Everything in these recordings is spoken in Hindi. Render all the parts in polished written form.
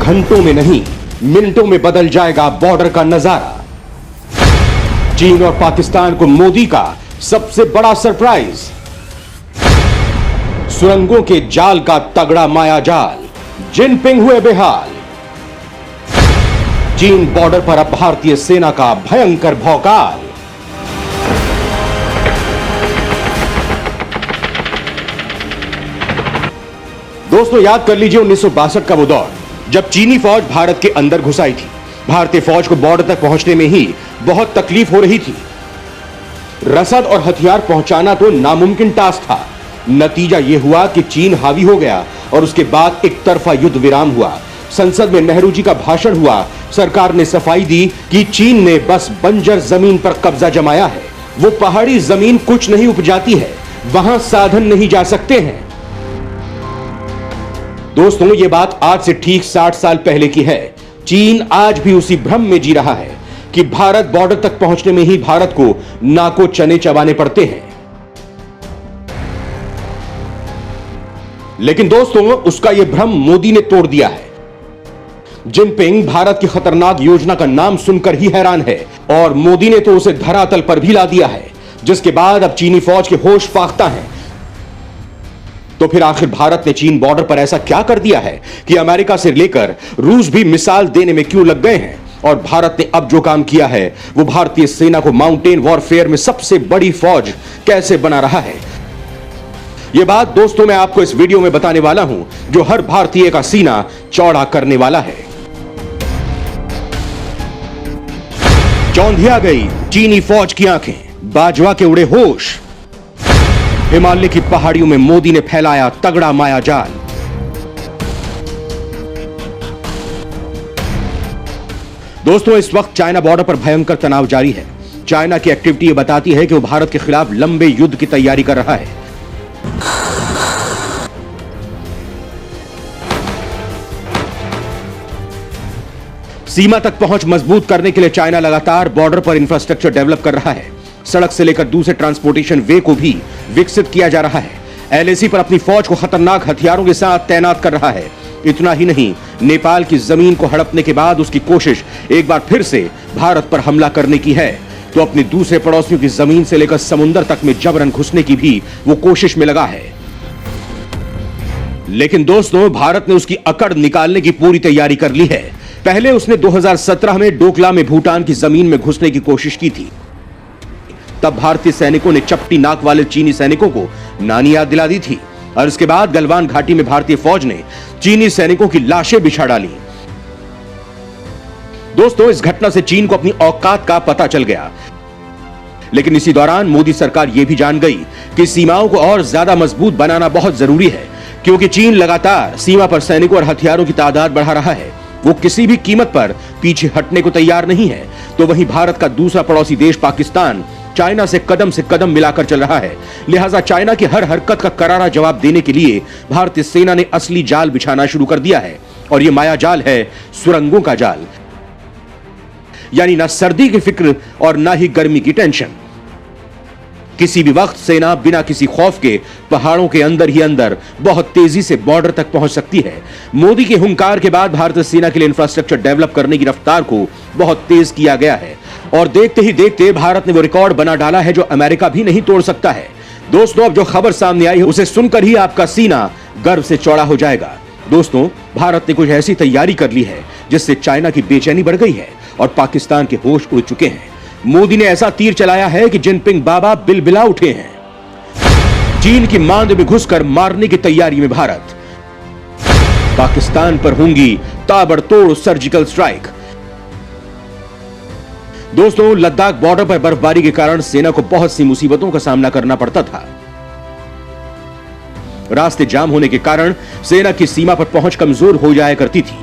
घंटों में नहीं, मिनटों में बदल जाएगा बॉर्डर का नजारा। चीन और पाकिस्तान को मोदी का सबसे बड़ा सरप्राइज। सुरंगों के जाल का तगड़ा मायाजाल, जिनपिंग हुए बेहाल। चीन बॉर्डर पर अब भारतीय सेना का भयंकर भौकाल। दोस्तों, याद कर लीजिए 1962 का वो दौर जब चीनी फौज भारत के अंदर घुस आई थी। भारतीय फौज को बॉर्डर तक पहुंचने में ही बहुत तकलीफ हो रही थी। रसद और हथियार पहुंचाना तो नामुमकिन टास्क था। नतीजा यह हुआ कि चीन हावी हो गया और उसके बाद एक तरफा युद्ध विराम हुआ। संसद में नेहरू जी का भाषण हुआ। सरकार ने सफाई दी कि चीन ने बस बंजर जमीन पर कब्जा जमाया है। वो पहाड़ी जमीन कुछ नहीं उपजाती है, वहां साधन नहीं जा सकते हैं। दोस्तों, ये बात आज से ठीक 60 साल पहले की है। चीन आज भी उसी भ्रम में जी रहा है कि भारत बॉर्डर तक पहुंचने में ही भारत को नाको चने चबाने पड़ते हैं। लेकिन दोस्तों, उसका यह भ्रम मोदी ने तोड़ दिया है। जिनपिंग भारत की खतरनाक योजना का नाम सुनकर ही हैरान है और मोदी ने तो उसे धरातल पर भी ला दिया है, जिसके बाद अब चीनी फौज के होश फाख्ता हैं। तो फिर आखिर भारत ने चीन बॉर्डर पर ऐसा क्या कर दिया है कि अमेरिका से लेकर रूस भी मिसाल देने में क्यों लग गए हैं? और भारत ने अब जो काम किया है वो भारतीय सेना को माउंटेन वॉरफेयर में सबसे बड़ी फौज कैसे बना रहा है? यह बात दोस्तों मैं आपको इस वीडियो में बताने वाला हूं, जो हर भारतीय का सीना चौड़ा करने वाला है। चौंधिया गई चीनी फौज की आंखें, बाजवा के उड़े होश। हिमालय की पहाड़ियों में मोदी ने फैलाया तगड़ा मायाजाल। दोस्तों, इस वक्त चाइना बॉर्डर पर भयंकर तनाव जारी है। चाइना की एक्टिविटी यह बताती है कि वो भारत के खिलाफ लंबे युद्ध की तैयारी कर रहा है। सीमा तक पहुंच मजबूत करने के लिए चाइना लगातार बॉर्डर पर इंफ्रास्ट्रक्चर डेवलप कर रहा है। सड़क से लेकर दूसरे ट्रांसपोर्टेशन वे को भी विकसित किया जा रहा है। एलएसी पर अपनी फौज को खतरनाक हथियारों के साथ तैनात कर रहा है। इतना ही नहीं, नेपाल की जमीन को हड़पने के बाद उसकी कोशिश एक बार फिर से भारत पर हमला करने की है, तो अपने दूसरे पड़ोसियों की जमीन से लेकर समुद्र तक में जबरन घुसने की भी वो कोशिश में लगा है। लेकिन दोस्तों, भारत ने उसकी अकड़ निकालने की पूरी तैयारी कर ली है। पहले उसने 2017 में डोकला में भूटान की जमीन में घुसने की कोशिश की थी। तब भारतीय सैनिकों ने चपटी नाक वाले चीनी सैनिकों को नानी याद दिला दी थी और इसके बाद गलवान घाटी में भारतीय फौज ने चीनी सैनिकों की लाशें बिछा डाली। दोस्तों, इस घटना से चीन को अपनी औकात का पता चल गया। लेकिन इसी दौरान मोदी सरकार यह भी जान गई कि सीमाओं को और ज्यादा मजबूत बनाना बहुत जरूरी है, क्योंकि चीन लगातार सीमा पर सैनिकों और हथियारों की तादाद बढ़ा रहा है। वो किसी भी कीमत पर पीछे हटने को तैयार नहीं है। तो वहीं भारत का दूसरा पड़ोसी देश पाकिस्तान चाइना से कदम मिलाकर चल रहा है। लिहाजा चाइना की हर हरकत का करारा जवाब देने के लिए भारतीय सेना ने असली जाल बिछाना शुरू कर दिया है। और यह माया जाल है सुरंगों का जाल। यानी ना सर्दी की फिक्र और ना ही गर्मी की टेंशन। किसी भी वक्त सेना बिना किसी खौफ के पहाड़ों के अंदर ही अंदर बहुत तेजी से बॉर्डर तक पहुंच सकती है। मोदी के हुंकार के बाद भारतीय सेना के लिए इंफ्रास्ट्रक्चर डेवलप करने की रफ्तार को बहुत तेज किया गया है और देखते ही देखते भारत ने वो रिकॉर्ड बना डाला है जो अमेरिका भी नहीं तोड़ सकता है। दोस्तों, अब जो खबर सामने आई है उसे सुनकर ही आपका सीना गर्व से चौड़ा हो जाएगा। दोस्तों, भारत ने कुछ ऐसी तैयारी कर ली है जिससे चाइना की बेचैनी बढ़ गई है और पाकिस्तान के होश उड़ चुके हैं। मोदी ने ऐसा तीर चलाया है कि जिनपिंग बाबा बिलबिला उठे हैं। चीन की मांद में घुसकर मारने की तैयारी में भारत। पाकिस्तान पर होंगी ताबड़तोड़ सर्जिकल स्ट्राइक। दोस्तों, लद्दाख बॉर्डर पर बर्फबारी के कारण सेना को बहुत सी मुसीबतों का सामना करना पड़ता था। रास्ते जाम होने के कारण सेना की सीमा पर पहुंच कमजोर हो जाया करती थी।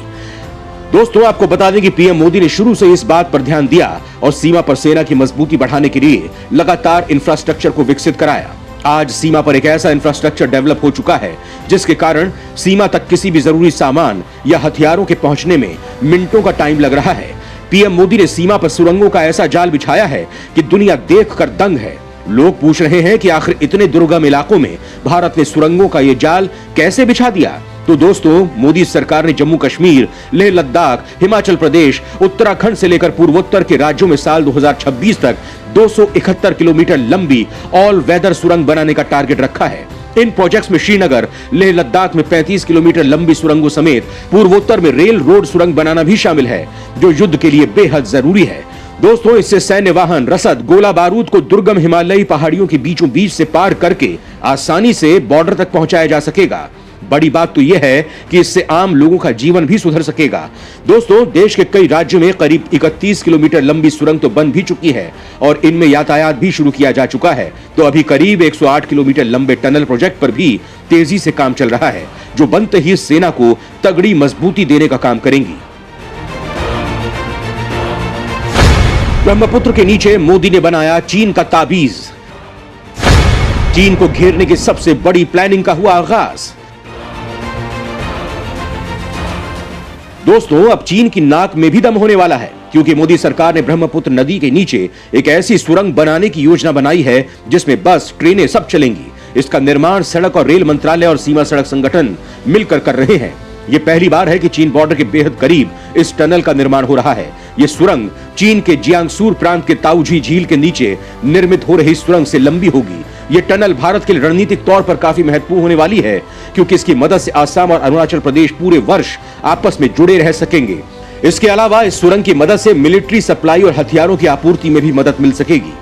दोस्तों, आपको बता दें कि पीएम मोदी ने शुरू से इस बात पर ध्यान दिया और सीमा पर सेना की मजबूती बढ़ाने के लिए लगातार इंफ्रास्ट्रक्चर को विकसित कराया। आज सीमा पर एक ऐसा इंफ्रास्ट्रक्चर डेवलप हो चुका है जिसके कारण सीमा तक किसी भी जरूरी सामान या हथियारों के पहुंचने में मिनटों का टाइम लग रहा है। पीएम मोदी ने सीमा पर सुरंगों का ऐसा जाल बिछाया है कि दुनिया देखकर दंग है। लोग पूछ रहे हैं कि आखिर इतने दुर्गम इलाकों में भारत ने सुरंगों का यह जाल कैसे बिछा दिया। तो दोस्तों, मोदी सरकार ने जम्मू कश्मीर, लेह लद्दाख, हिमाचल प्रदेश, उत्तराखंड से लेकर पूर्वोत्तर के राज्यों में साल 2026 तक 271 किलोमीटर लंबी ऑल वेदर सुरंग बनाने का टारगेट रखा है। इन प्रोजेक्ट्स में श्रीनगर, लेह लद्दाख में 35 किलोमीटर लंबी सुरंगों समेत पूर्वोत्तर में रेल रोड सुरंग बनाना भी शामिल है, जो युद्ध के लिए बेहद जरूरी है। दोस्तों, इससे सैन्य वाहन, रसद, गोला बारूद को दुर्गम हिमालयी पहाड़ियों के बीचों बीच से पार करके आसानी से बॉर्डर तक पहुंचाया जा सकेगा। बड़ी बात तो यह है कि इससे आम लोगों का जीवन भी सुधर सकेगा। दोस्तों, देश के कई राज्यों में करीब 31 किलोमीटर लंबी सुरंग तो बन भी चुकी है और इनमें यातायात भी शुरू किया जा चुका है। तो अभी करीब 108 किलोमीटर लंबे टनल प्रोजेक्ट पर भी तेजी से काम चल रहा है, जो बनते ही सेना को तगड़ी मजबूती देने का काम करेंगी। ब्रह्मपुत्र के नीचे मोदी ने बनाया चीन का ताबीज। चीन को घेरने की सबसे बड़ी प्लानिंग का हुआ आगाज। दोस्तों, अब चीन की नाक में भी दम होने वाला है, क्योंकि मोदी सरकार ने ब्रह्मपुत्र नदी के नीचे एक ऐसी सुरंग बनाने की योजना बनाई है जिसमें बस, ट्रेनें सब चलेंगी। इसका निर्माण सड़क और रेल मंत्रालय और सीमा सड़क संगठन मिलकर कर रहे हैं। यह पहली बार है कि चीन बॉर्डर के बेहद करीब इस टनल का निर्माण हो रहा है। यह सुरंग चीन के जियांगसू प्रांत के ताऊजी झील के नीचे निर्मित हो रही सुरंग से लंबी होगी। यह टनल भारत के लिए रणनीतिक तौर पर काफी महत्वपूर्ण होने वाली है, क्योंकि इसकी मदद से आसाम और अरुणाचल प्रदेश पूरे वर्ष आपस में जुड़े रह सकेंगे। इसके अलावा इस सुरंग की मदद से मिलिट्री सप्लाई और हथियारों की आपूर्ति में भी मदद मिल सकेगी।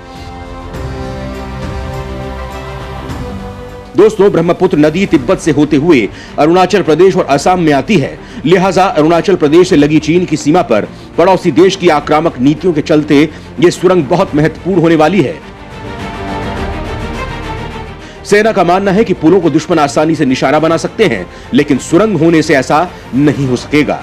दोस्तों, ब्रह्मपुत्र नदी तिब्बत से होते हुए अरुणाचल प्रदेश और असम में आती है, लिहाजा अरुणाचल प्रदेश से लगी चीन की सीमा पर पड़ोसी देश की आक्रामक नीतियों के चलते यह सुरंग बहुत महत्वपूर्ण होने वाली है। सेना का मानना है कि पुलों को दुश्मन आसानी से निशाना बना सकते हैं, लेकिन सुरंग होने से ऐसा नहीं हो सकेगा।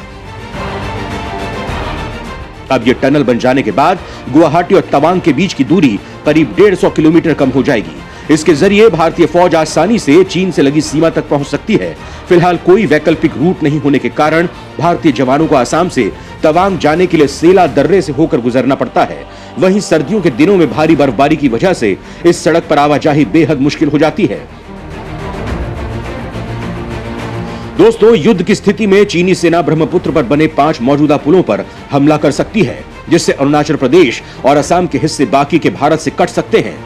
अब यह टनल बन जाने के बाद गुवाहाटी और तवांग के बीच की दूरी करीब 150 किलोमीटर कम हो जाएगी। इसके जरिए भारतीय फौज आसानी से चीन से लगी सीमा तक पहुंच सकती है। फिलहाल कोई वैकल्पिक रूट नहीं होने के कारण भारतीय जवानों को आसाम से तवांग जाने के लिए सेला दर्रे से होकर गुजरना पड़ता है। वहीं सर्दियों के दिनों में भारी बर्फबारी की वजह से इस सड़क पर आवाजाही बेहद मुश्किल हो जाती है। दोस्तों, युद्ध की स्थिति में चीनी सेना ब्रह्मपुत्र पर बने 5 मौजूदा पुलों पर हमला कर सकती है, जिससे अरुणाचल प्रदेश और असम के हिस्से बाकी के भारत से कट सकते हैं।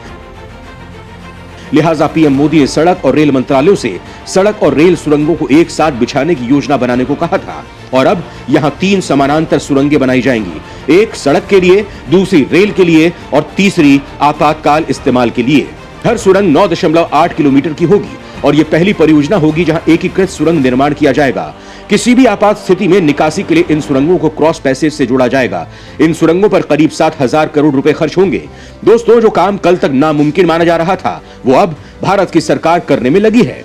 लिहाजा पीएम मोदी ने सड़क और रेल मंत्रालयों से सड़क और रेल सुरंगों को एक साथ बिछाने की योजना बनाने को कहा था और अब यहां 3 समानांतर सुरंगें बनाई जाएंगी, एक सड़क के लिए, दूसरी रेल के लिए और तीसरी आपातकाल इस्तेमाल के लिए। हर सुरंग 9.8 किलोमीटर की होगी और यह पहली परियोजना होगी जहां एकीकृत सुरंग निर्माण किया जाएगा। किसी भी आपात स्थिति में निकासी के लिए इन सुरंगों को क्रॉस पैसेज से जोड़ा जाएगा। इन सुरंगों पर करीब 7,000 करोड़ रुपए खर्च होंगे। दोस्तों, जो काम कल तक नामुमकिन माना जा रहा था, वो अब भारत की सरकार करने में लगी है।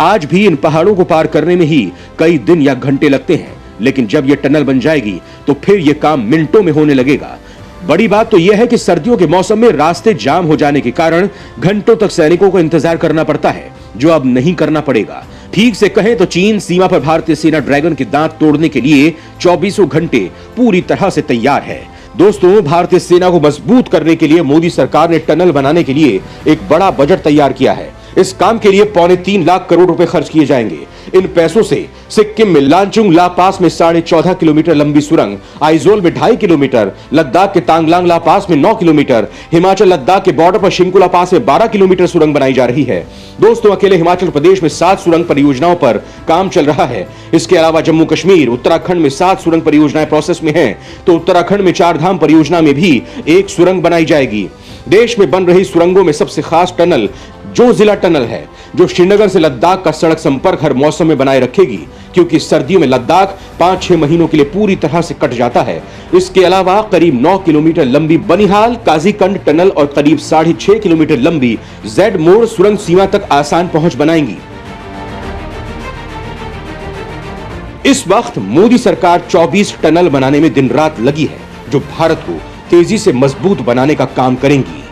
आज भी इन पहाड़ों को पार करने में ही कई दिन या घंटे लगते हैं, लेकिन जब यह टनल बन जाएगी तो फिर यह काम मिनटों में होने लगेगा। बड़ी बात तो यह है कि सर्दियों के मौसम में रास्ते जाम हो जाने के कारण घंटों तक सैनिकों को इंतजार करना पड़ता है, जो अब नहीं करना पड़ेगा। ठीक से कहें तो चीन सीमा पर भारतीय सेना ड्रैगन के दांत तोड़ने के लिए 24 घंटे पूरी तरह से तैयार है। दोस्तों, भारतीय सेना को मजबूत करने के लिए मोदी सरकार ने टनल बनाने के लिए एक बड़ा बजट तैयार किया है। इस काम के लिए 3.25 लाख करोड़ रुपए खर्च किए जाएंगे। इन पैसों से सिक्किम में लांचुंग ला पास में 14.5 किलोमीटर लंबी सुरंग, आइजोल में 2.5 किलोमीटर, लद्दाख के तांगलांग ला पास में 9 किलोमीटर, हिमाचल लद्दाख के बॉर्डर पर शिंकुला पास में 12 किलोमीटर सुरंग बनाई जा रही है। दोस्तों, अकेले हिमाचल प्रदेश में 7 सुरंग परियोजनाओं पर काम चल रहा है। इसके अलावा जम्मू कश्मीर, उत्तराखंड में 7 सुरंग परियोजनाएं प्रोसेस में हैं, तो उत्तराखंड में 4 धाम परियोजना में भी एक सुरंग बनाई जाएगी। देश में बन रही सुरंगों में सबसे खास टनल जो जिला टनल है, जो श्रीनगर से लद्दाख का सड़क संपर्क हर मौसम में बनाए रखेगी, क्योंकि सर्दियों में लद्दाख 5-6 महीनों के लिए पूरी तरह से कट जाता है। इसके अलावा करीब 9 किलोमीटर लंबी बनिहाल काजीकंड टनल और करीब 6.5 किलोमीटर लंबी जेड मोड़ सुरंग सीमा तक आसान पहुंच बनाएंगी। इस वक्त मोदी सरकार 24 टनल बनाने में दिन रात लगी है, जो भारत को तेजी से मजबूत बनाने का काम करेंगी।